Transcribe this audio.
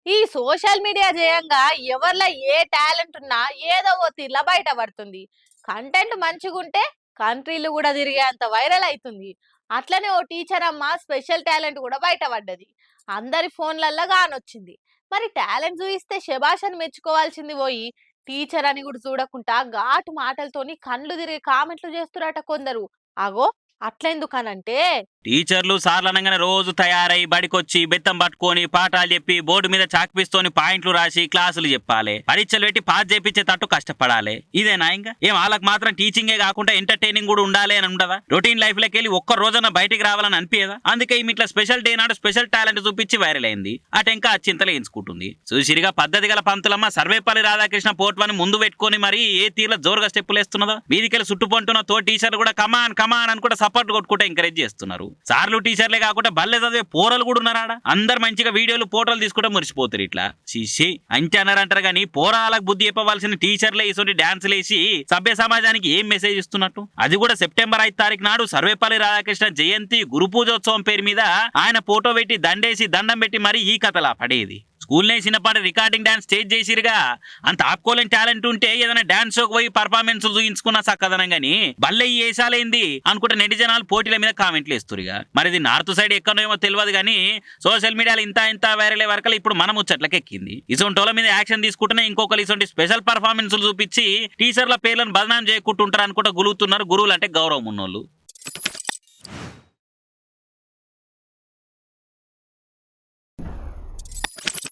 ఈ social media చేయంగా ఎవరిలో ఏ టాలెంట్ ఉన్నా ఏదో ఓ తీర్లా బయట పడుతుంది. కంటెంట్ మంచిగుంటే కంట్రీలు కూడా తిరిగేంత వైరల్ అవుతుంది. అట్లనే ఓ టీచర్ అమ్మ స్పెషల్ టాలెంట్ కూడా బయట పడ్డది. అందరి ఫోన్లల్లో గానొచ్చింది. మరి టాలెంట్ చూయిస్తే శభాష్ అని మెచ్చుకోవాల్సింది పోయి టీచర్ అని కూడా చూడకుండా ఘాటు మాటలతోని కండ్లు తిరిగి కామెంట్లు చేస్తురట కొందరు. అగో అట్లెందుకనంటే టీచర్లు సార్లనంగానే రోజు తయారై బడికొచ్చి బెత్తం పట్టుకొని పాఠాలు చెప్పి బోర్డు మీద చాక్పీస్తోని పాయింట్లు రాసి క్లాసులు చెప్పాలి, పరీక్షలు పెట్టి పాస్ చేపించే తట్టు కష్టపడాలి. ఇదేనా ఇంకా ఏం వాళ్ళకి మాత్రం టీచింగే కాకుండా ఎంటర్టైనింగ్ కూడా ఉండాలి అని ఉండదా? రొటీన్ లైఫ్ లోకి వెళ్ళి ఒక్క రోజున బయటికి రావాలని అనిపించదా? అందుకే ఈ ఇట్లా స్పెషల్ డే నాడు స్పెషల్ టాలెంట్ చూపించి వైరల్ అయింది. అటు ఇంకా అచ్చింతలు ఎంచుకుంటుంది. సుశిరిగా పద్ధతి గల పంతులమ్మ సర్వేపల్లి రాధాకృష్ణ పోట్వని ముందు పెట్టుకొని మరి ఏ తీరులో జోరుగా స్టెప్పులు వేస్తున్నదో వీధికెళ్ళి చుట్టుపంటున్న తో టీచర్లు కూడా కమాన్ కమాన్ అని కూడా సపోర్ట్ కొట్టుకుంటే ఎంకరేజ్ చేస్తున్నారు. సార్లు టీచర్లే కాకుండా బల్లె చదివే పోరలు కూడా ఉన్నారా? అందరు మంచిగా వీడియోలు ఫోటోలు తీసుకుంటే మురిసిపోతారు. ఇట్లా శిష్యి అంతే అన్నారంటారు కానీ పోరాలకు బుద్ధి చెప్పవలసిన టీచర్లే ఇటువంటి డాన్సులు వేసి సభ్య సమాజానికి ఏం మెసేజ్ ఇస్తున్నట్టు? అది కూడా సెప్టెంబర్ 5 తారీఖు నాడు సర్వేపల్లి రాధాకృష్ణ జయంతి గురు పూజోత్సవం పేరు మీద ఆయన ఫోటో పెట్టి దండేసి దండం పెట్టి మరి ఈ కథలా పడేది. స్కూల్నే చిన్నపాటి రికార్డింగ్ డాన్స్ స్టేజ్ చేసిరుగా. అంత ఆపుకోలేని టాలెంట్ ఉంటే ఏదైనా డాన్స్ షోకి పోయి పర్ఫార్మెన్స్ చూయించుకున్నా సక్కదనం గానీ బల్లె ఈ ఏసాలేంది అనుకుంటే నెటి జనాలు పోటీల మీద కామెంట్లు వేస్తురుగా. మరి ఇది నార్త్ సైడ్ ఎక్కడో తెలియదు కానీ సోషల్ మీడియాలో ఇంత వైరల్ వరకు ఇప్పుడు మనం ముచ్చట్లకి ఎక్కింది. ఇసొంటోళ్ళ మీద యాక్షన్ తీసుకుంటేనే ఇంకొకరు ఇసొంటి స్పెషల్ పర్ఫార్మెన్స్ చూపించి టీచర్ల పేర్లను బదనాం చేయకుంటుంటారు అనుకుంటా గులుగుతున్నారు. గురువులు అంటే గౌరవం ఉన్నోళ్ళు.